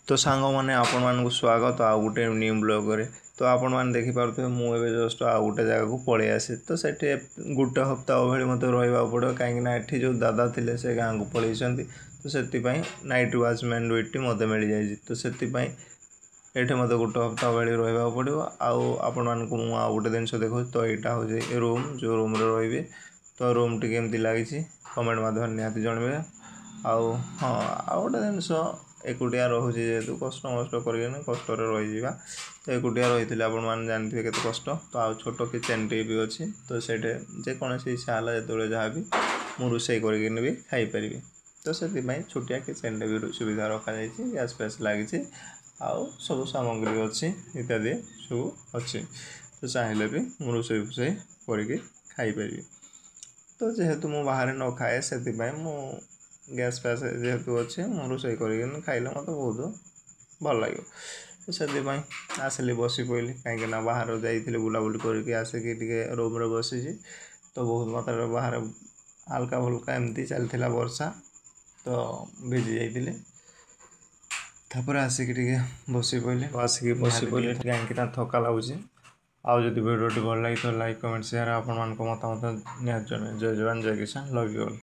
तो सांग मैंने आपण मानक स्वागत आउ गोटे न्यू ब्लॉग रे। तो आपण मैंने देखिपे मुझे जस्ट आउ गोटे जगह को पलि आसी तो सेठी गोटे हप्ताह भाई मत रहा पड़ो कहीं जो दादा थे से गाँव को पलि तो से नाइट वाचमैन ड्यूटी मत मिल जाए तो से ये मत गोटे हप्ताह भाई रहा पड़ो आपण मानक आउ गोटे जिन देखो तो यहाँ हूँ रूम जो रूम रे तो रूम टी केमती लगी कमेंट माध्यम निहाती जनवे आउ हाँ आउ गोटे जिनस एकुटिया रोचे जेहेतु कष्ट मस्ट कर कष्ट रही तो एकुटिया रही आपने जानते हैं केते कष्ट तो आउ छोट किचेन टे भी अच्छी तो से जेकोसी इच्छा है जो जहाँ भी मुझे रोसे भी खाईपरि तो से छोटिया किचेन टे भी सुविधा रखा गैस फैस लगी आउ सब सामग्री अच्छी इत्यादि सब अच्छी तो चाहिए भी मुझे रोसे फुसे करके खाईपरि तो जेहेतु मु बाहर न खाए से गैस फैस जेहेतु अच्छे मुझे रोसे कर खाइले मत बहुत भल लगे तो से आसिली बसी पड़े कहीं बाहर जाइए बुलाबुली करके आसिक रूम रे बसी तो बहुत मात्रा बाहर हल्का फुल्का एमती चलता वर्षा तो भिजी जाइए तापर आसिक बसी पड़े आसिक बसी पड़े कहीं थका लगुच आउ जब भिडियो भल लगी तो लाइक कमेंट शेयर आपण मान मतामत निहाती जय जवान जय किसान लव यू ऑल।